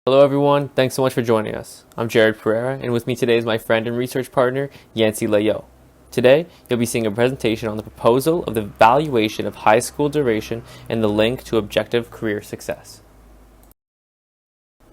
Hello everyone, thanks so much for joining us. I'm Jared Pereira, and with me today is my friend and research partner, Yancy Layo. Today, you'll be seeing a presentation on the proposal of the valuation of high school duration and the link to objective career success.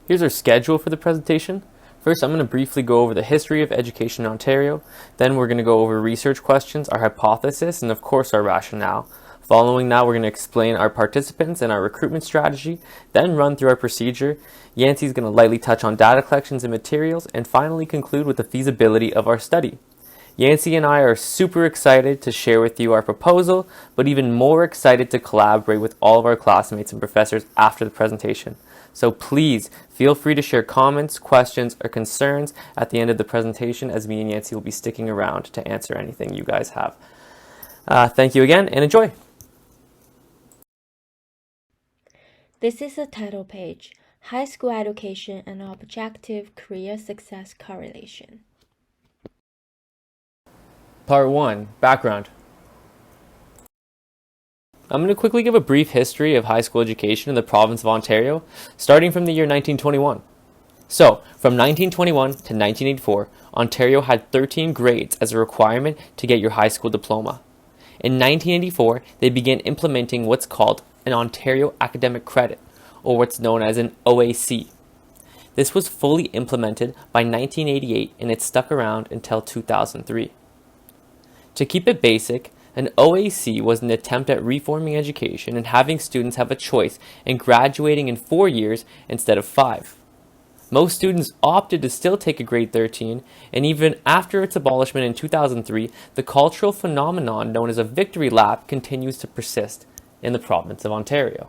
Here's our schedule for the presentation. First, I'm going to briefly go over the history of education in Ontario. Then we're going to go over research questions, our hypothesis, and of course our rationale. Following that, we're going to explain our participants and our recruitment strategy, then run through our procedure. Yancy's going to lightly touch on data collections and materials, and finally conclude with the feasibility of our study. Yancy and I are super excited to share with you our proposal, but even more excited to collaborate with all of our classmates and professors after the presentation. So please feel free to share comments, questions, or concerns at the end of the presentation, as me and Yancy will be sticking around to answer anything you guys have. Thank you again, and enjoy! This is the title page, High School Education and Objective Career Success Correlation. Part 1, Background. I'm going to quickly give a brief history of high school education in the province of Ontario, starting from the year 1921. So, from 1921 to 1984, Ontario had 13 grades as a requirement to get your high school diploma. In 1984, they began implementing what's called an Ontario Academic Credit, or what's known as an OAC. This was fully implemented by 1988, and it stuck around until 2003. To keep it basic, an OAC was an attempt at reforming education and having students have a choice in graduating in 4 years instead of 5. Most students opted to still take a grade 13, and even after its abolishment in 2003, the cultural phenomenon known as a victory lap continues to persist in the province of Ontario.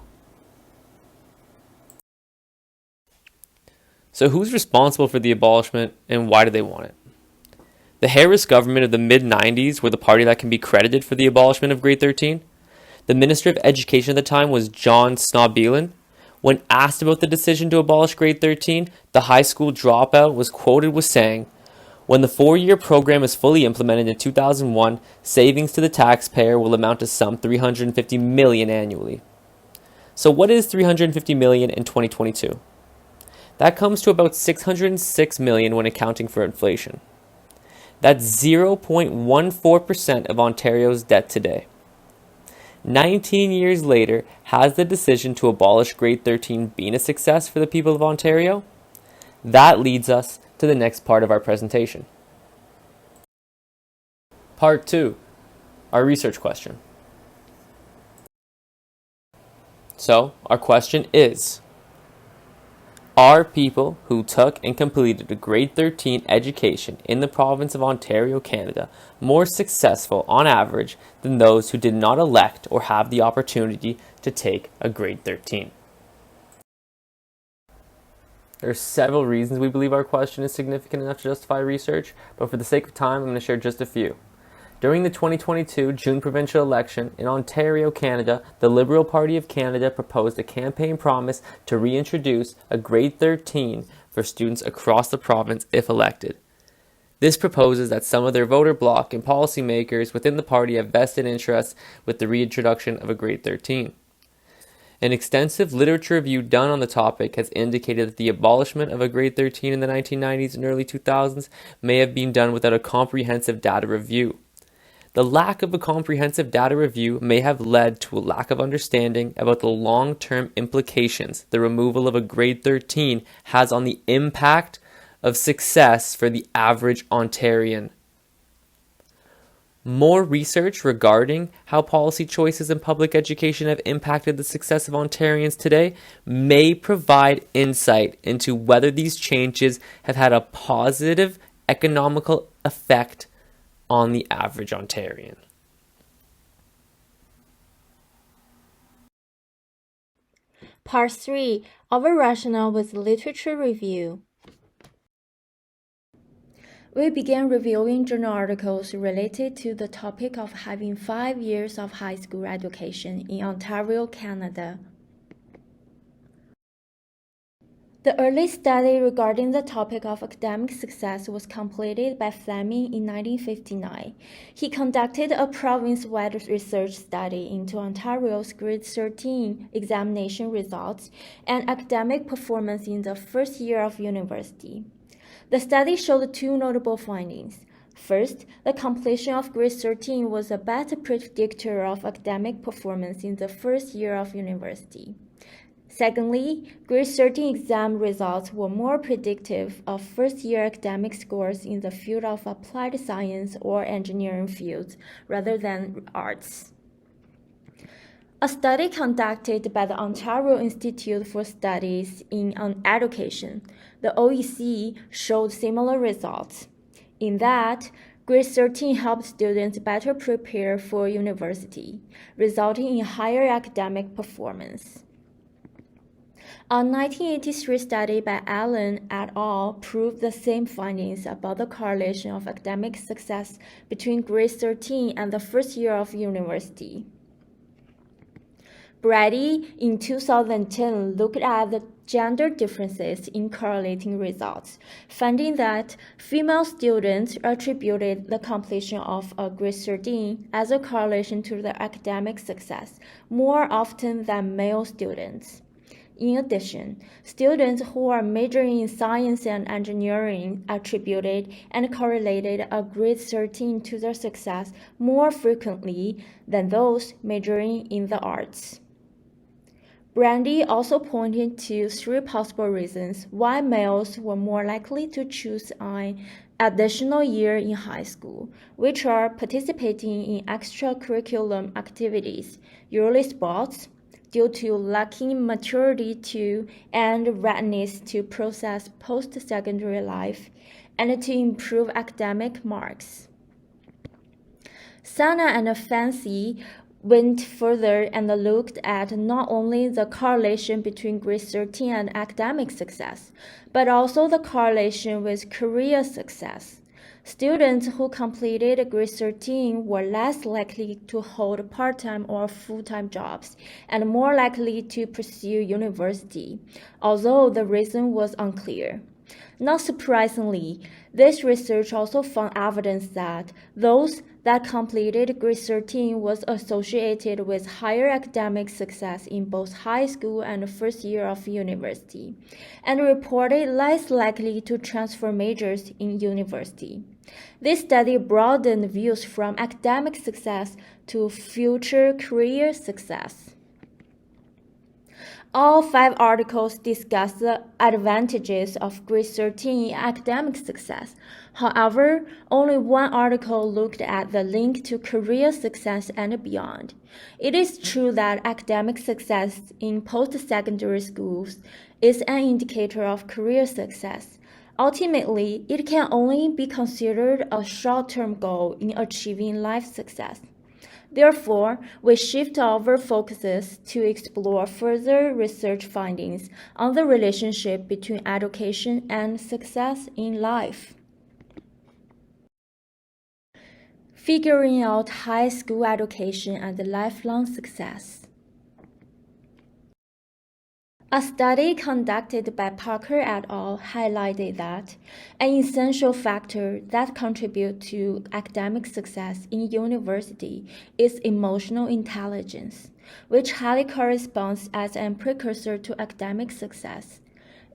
So who's responsible for the abolishment and why do they want it? The Harris government of the mid-90s were the party that can be credited for the abolishment of grade 13. The Minister of Education at the time was John Snobbelan. When asked about the decision to abolish grade 13, the high school dropout was quoted with saying, "When the 4-year program is fully implemented in 2001, savings to the taxpayer will amount to some $350 million annually." So what is $350 million in 2022? That comes to about $606 million when accounting for inflation. That's 0.14% of Ontario's debt today. 19 years later, has the decision to abolish grade 13 been a success for the people of Ontario? That leads us to the next part of our presentation. Part 2, our research question. So, our question is, are people who took and completed a grade 13 education in the province of Ontario, Canada, more successful on average than those who did not elect or have the opportunity to take a grade 13? There are several reasons we believe our question is significant enough to justify research, but for the sake of time, I'm going to share just a few. During the 2022 June provincial election in Ontario, Canada, the Liberal Party of Canada proposed a campaign promise to reintroduce a grade 13 for students across the province if elected. This proposes that some of their voter bloc and policymakers within the party have vested interests with the reintroduction of a grade 13. An extensive literature review done on the topic has indicated that the abolishment of a grade 13 in the 1990s and early 2000s may have been done without a comprehensive data review. The lack of a comprehensive data review may have led to a lack of understanding about the long-term implications the removal of a grade 13 has on the impact of success for the average Ontarian. More research regarding how policy choices in public education have impacted the success of Ontarians today may provide insight into whether these changes have had a positive economical effect on the average Ontarian. Part 3, our rationale with literature review. We began reviewing journal articles related to the topic of having 5 years of high school education in Ontario, Canada. The early study regarding the topic of academic success was completed by Fleming in 1959. He conducted a province-wide research study into Ontario's grade 13 examination results and academic performance in the first year of university. The study showed two notable findings. First, the completion of grade 13 was a better predictor of academic performance in the first year of university. Secondly, grade 13 exam results were more predictive of first-year academic scores in the field of applied science or engineering fields rather than arts. A study conducted by the Ontario Institute for Studies in Education, the OEC, showed similar results. In that, grade 13 helped students better prepare for university, resulting in higher academic performance. A 1983 study by Allen et al. Proved the same findings about the correlation of academic success between grade 13 and the first year of university. Brady, in 2010, looked at the gender differences in correlating results, finding that female students attributed the completion of a grade 13 as a correlation to their academic success more often than male students. In addition, students who are majoring in science and engineering attributed and correlated a grade 13 to their success more frequently than those majoring in the arts. Brandy also pointed to three possible reasons why males were more likely to choose an additional year in high school, which are participating in extracurricular activities, yearly sports, due to lacking maturity to and readiness to process post-secondary life, and to improve academic marks. Sana and Fancy went further and looked at not only the correlation between grade 13 and academic success, but also the correlation with career success. Students who completed grade 13 were less likely to hold part-time or full-time jobs and more likely to pursue university, although the reason was unclear. Not surprisingly, this research also found evidence that those that completed grade 13 was associated with higher academic success in both high school and first year of university, and reported less likely to transfer majors in university. This study broadened views from academic success to future career success. All 5 articles discuss the advantages of grade 13 in academic success. However, only one article looked at the link to career success and beyond. It is true that academic success in post-secondary schools is an indicator of career success. Ultimately, it can only be considered a short-term goal in achieving life success. Therefore, we shift our focuses to explore further research findings on the relationship between education and success in life. Figuring out high school education and lifelong success. A study conducted by Parker et al. Highlighted that an essential factor that contributes to academic success in university is emotional intelligence, which highly corresponds as a precursor to academic success.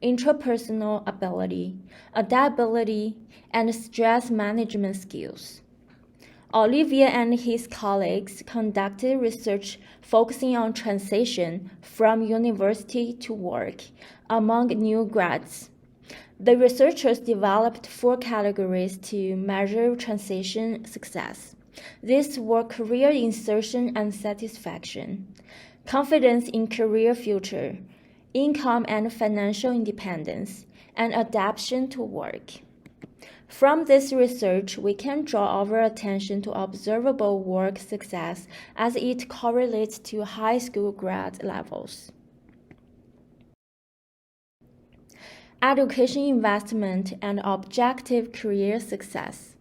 Intrapersonal ability, adaptability, and stress management skills. Olivier and his colleagues conducted research focusing on transition from university to work among new grads. The researchers developed 4 categories to measure transition success. These were career insertion and satisfaction, confidence in career future, income and financial independence, and adaptation to work. From this research, we can draw our attention to observable work success as it correlates to high school grad levels. Education investment and objective career success.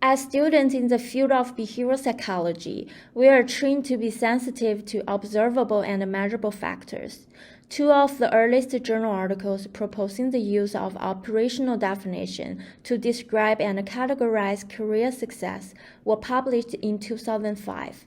As students in the field of behavioral psychology, we are trained to be sensitive to observable and measurable factors. Two of the earliest journal articles proposing the use of operational definition to describe and categorize career success were published in 2005.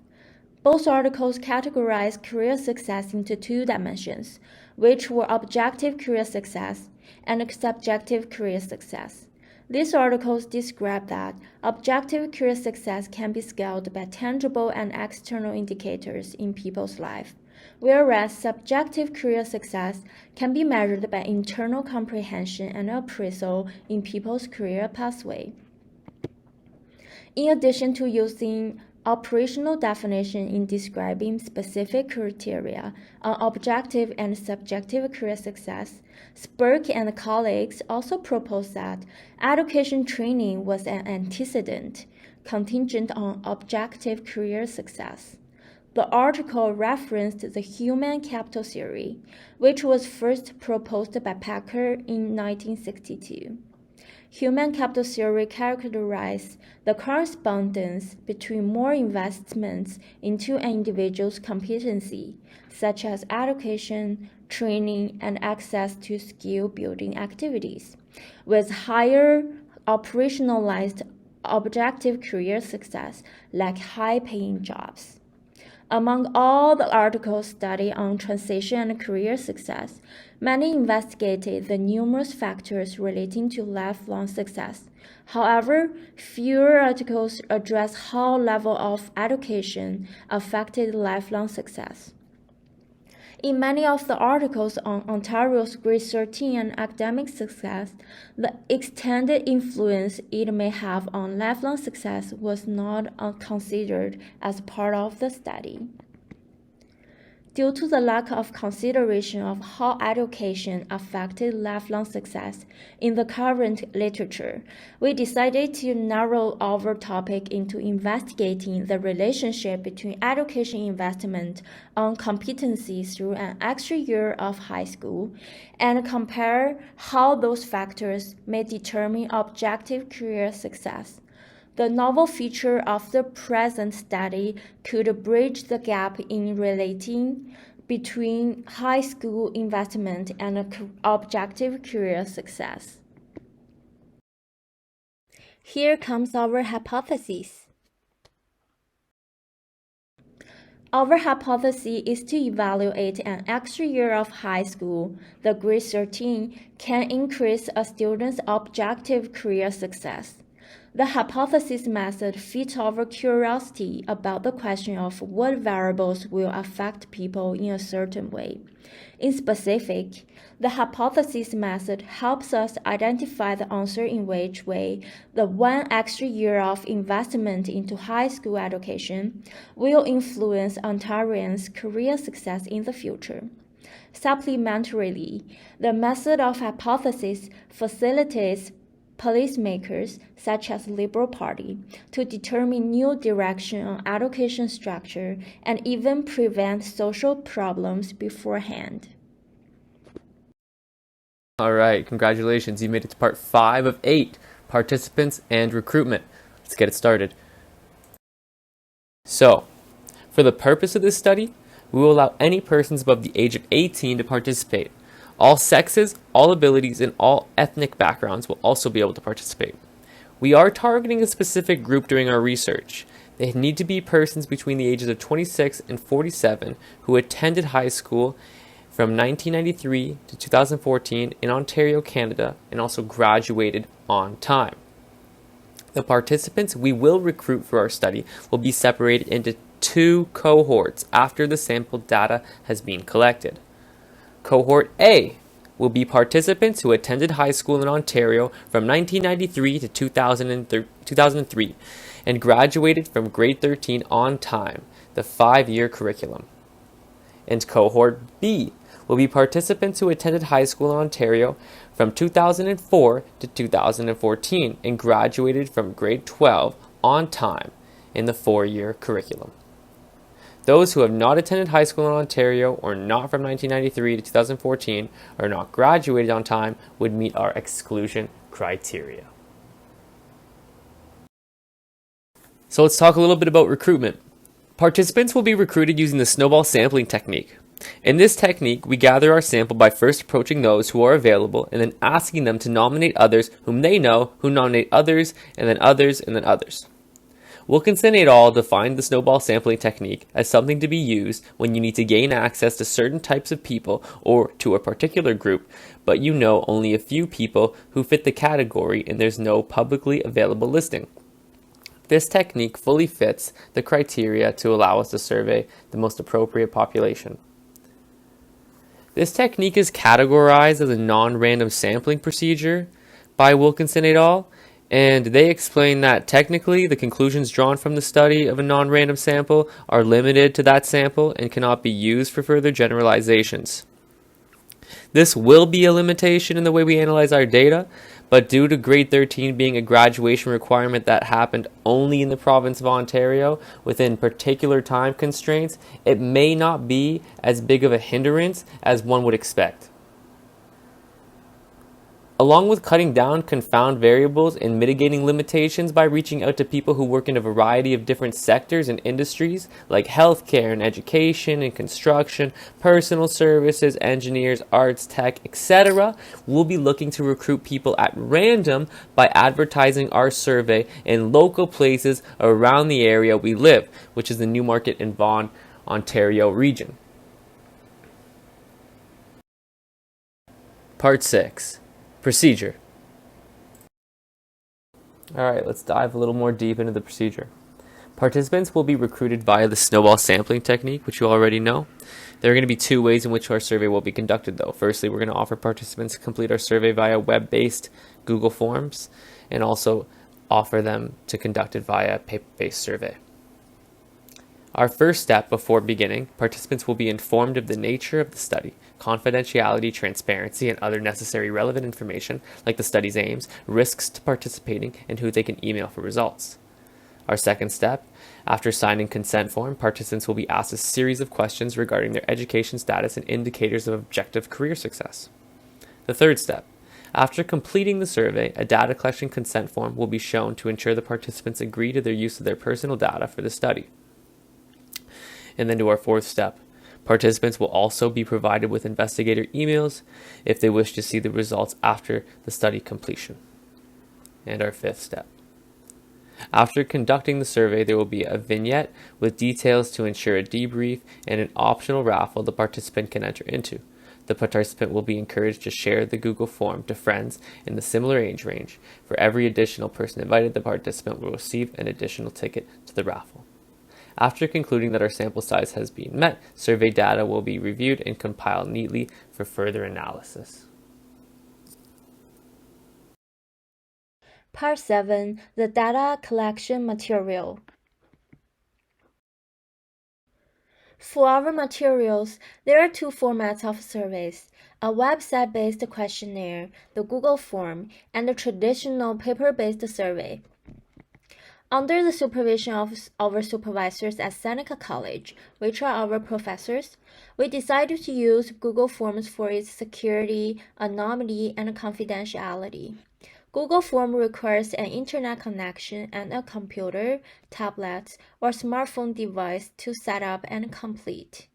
Both articles categorized career success into two dimensions, which were objective career success and subjective career success. These articles describe that objective career success can be scaled by tangible and external indicators in people's life, whereas subjective career success can be measured by internal comprehension and appraisal in people's career pathway. In addition to using operational definition in describing specific criteria on objective and subjective career success, Spurk and colleagues also proposed that education training was an antecedent contingent on objective career success. The article referenced the human capital theory, which was first proposed by Packer in 1962. Human capital theory characterizes the correspondence between more investments into an individual's competency, such as education, training, and access to skill-building activities, with higher operationalized objective career success, like high-paying jobs. Among all the articles studied on transition and career success, many investigated the numerous factors relating to lifelong success. However, fewer articles address how level of education affected lifelong success. In many of the articles on Ontario's Grade 13 and academic success, the extended influence it may have on lifelong success was not considered as part of the study. Due to the lack of consideration of how education affected lifelong success in the current literature, we decided to narrow our topic into investigating the relationship between education investment on competency through an extra year of high school and compare how those factors may determine objective career success. The novel feature of the present study could bridge the gap in relating between high school investment and objective career success. Here comes our hypothesis. Our hypothesis is to evaluate an extra year of high school, the grade 13, can increase a student's objective career success. The hypothesis method fits our curiosity about the question of what variables will affect people in a certain way. In specific, the hypothesis method helps us identify the answer in which way the one extra year of investment into high school education will influence Ontarians' career success in the future. Supplementarily, the method of hypothesis facilitates policymakers, such as Liberal Party, to determine new direction on education structure and even prevent social problems beforehand. All right, congratulations. You made it to part 5 of 8, participants and recruitment. Let's get it started. So, for the purpose of this study, we will allow any persons above the age of 18 to participate. All sexes, all abilities, and all ethnic backgrounds will also be able to participate. We are targeting a specific group during our research. They need to be persons between the ages of 26 and 47 who attended high school from 1993 to 2014 in Ontario, Canada, and also graduated on time. The participants we will recruit for our study will be separated into 2 cohorts after the sample data has been collected. Cohort A will be participants who attended high school in Ontario from 1993 to 2003 and graduated from grade 13 on time, the 5-year curriculum. And Cohort B will be participants who attended high school in Ontario from 2004 to 2014 and graduated from grade 12 on time in the 4-year curriculum. Those who have not attended high school in Ontario or not from 1993 to 2014 or not graduated on time would meet our exclusion criteria. So let's talk a little bit about recruitment. Participants will be recruited using the snowball sampling technique. In this technique, we gather our sample by first approaching those who are available and then asking them to nominate others whom they know, who nominate others, and then others, and then others. Wilkinson et al. Defined the snowball sampling technique as something to be used when you need to gain access to certain types of people or to a particular group, but you know only a few people who fit the category and there's no publicly available listing. This technique fully fits the criteria to allow us to survey the most appropriate population. This technique is categorized as a non-random sampling procedure by Wilkinson et al., and they explain that technically the conclusions drawn from the study of a non-random sample are limited to that sample and cannot be used for further generalizations. This will be a limitation in the way we analyze our data, but due to grade 13 being a graduation requirement that happened only in the province of Ontario within particular time constraints, it may not be as big of a hindrance as one would expect. Along with cutting down confound variables and mitigating limitations by reaching out to people who work in a variety of different sectors and industries like healthcare and education and construction, personal services, engineers, arts, tech, etc., we'll be looking to recruit people at random by advertising our survey in local places around the area we live, which is the Newmarket and Vaughan, Ontario region. Part 6. Procedure. Alright, let's dive a little more deep into the procedure. Participants will be recruited via the snowball sampling technique, which you already know. There are going to be two ways in which our survey will be conducted, though. Firstly, we're going to offer participants to complete our survey via web-based Google Forms, and also offer them to conduct it via paper-based survey. Our first step before beginning, participants will be informed of the nature of the study, confidentiality, transparency, and other necessary relevant information like the study's aims, risks to participating, and who they can email for results. Our second step, after signing consent form, participants will be asked a series of questions regarding their education status and indicators of objective career success. The third step, after completing the survey, a data collection consent form will be shown to ensure the participants agree to their use of their personal data for the study. And then to our fourth step, participants will also be provided with investigator emails if they wish to see the results after the study completion. And our fifth step. After conducting the survey, there will be a vignette with details to ensure a debrief and an optional raffle the participant can enter into. The participant will be encouraged to share the Google form to friends in the similar age range. For every additional person invited, the participant will receive an additional ticket to the raffle. After concluding that our sample size has been met, survey data will be reviewed and compiled neatly for further analysis. Part 7. The data collection material. For our materials, there are two formats of surveys: a website-based questionnaire, the Google form, and a traditional paper-based survey. Under the supervision of our supervisors at Seneca College, which are our professors, we decided to use Google Forms for its security, anonymity, and confidentiality. Google Form requires an internet connection and a computer, tablet, or smartphone device to set up and complete.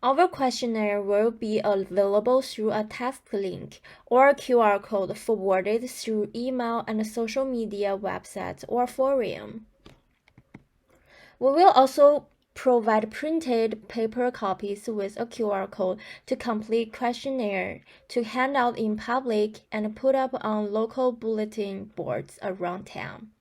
Our questionnaire will be available through a text link or a QR code forwarded through email and social media websites or forum. We will also provide printed paper copies with a QR code to complete questionnaire to hand out in public and put up on local bulletin boards around town.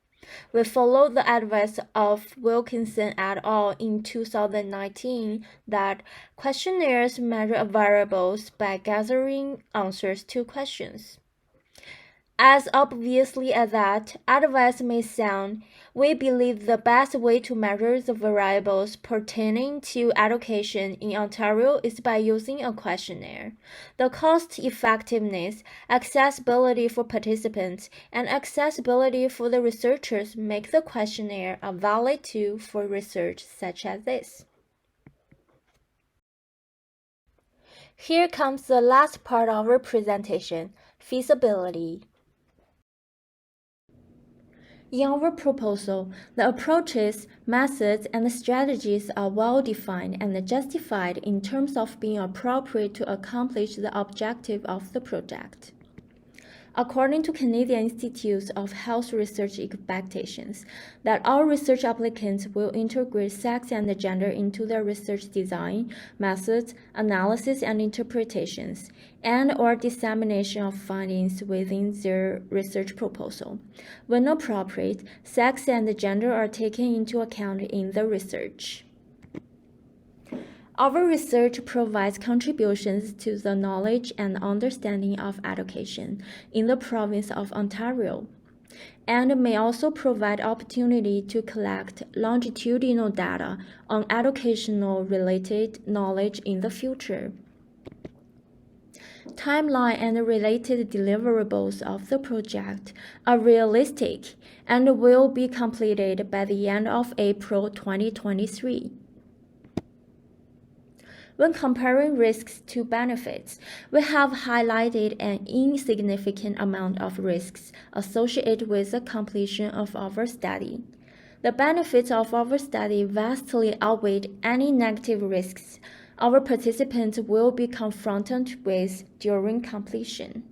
We followed the advice of Wilkinson et al. In 2019 that questionnaires measure variables by gathering answers to questions. As obviously as that advice may sound, we believe the best way to measure the variables pertaining to education in Ontario is by using a questionnaire. The cost effectiveness, accessibility for participants, and accessibility for the researchers make the questionnaire a valid tool for research such as this. Here comes the last part of our presentation: feasibility. In our proposal, the approaches, methods, and strategies are well defined and justified in terms of being appropriate to accomplish the objective of the project. According to Canadian Institute of Health Research expectations, that all research applicants will integrate sex and gender into their research design, methods, analysis, and interpretations, and/or dissemination of findings within their research proposal. When appropriate, sex and gender are taken into account in the research. Our research provides contributions to the knowledge and understanding of education in the province of Ontario, and may also provide opportunity to collect longitudinal data on educational-related knowledge in the future. Timeline and related deliverables of the project are realistic and will be completed by the end of April 2023. When comparing risks to benefits, we have highlighted an insignificant amount of risks associated with the completion of our study. The benefits of our study vastly outweigh any negative risks our participants will be confronted with during completion.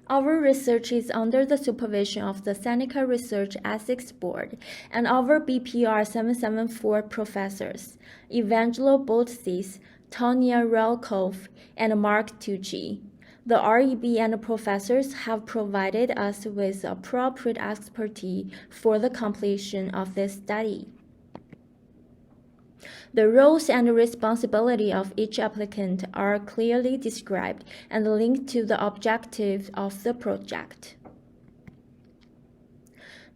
Our research is under the supervision of the Seneca Research Ethics Board and our BPR 774 professors, Evangelo Boltsis, Tonya Relkov, and Mark Tucci. The REB and professors have provided us with appropriate expertise for the completion of this study. The roles and responsibility of each applicant are clearly described and linked to the objectives of the project.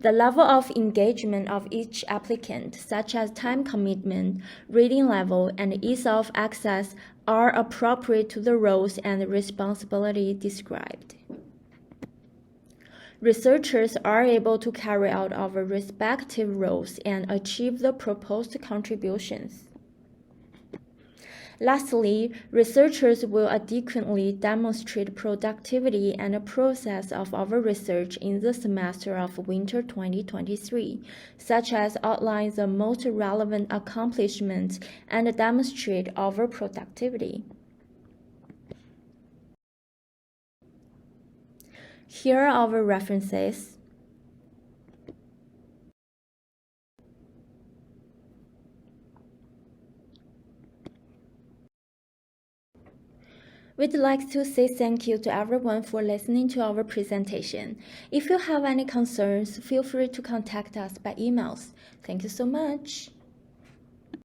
The level of engagement of each applicant, such as time commitment, reading level, and ease of access, are appropriate to the roles and responsibility described. Researchers are able to carry out our respective roles and achieve the proposed contributions. Lastly, researchers will adequately demonstrate productivity and the process of our research in the semester of winter 2023, such as outline the most relevant accomplishments and demonstrate our productivity. Here are our references. We'd like to say thank you to everyone for listening to our presentation. If you have any concerns, feel free to contact us by emails. Thank you so much.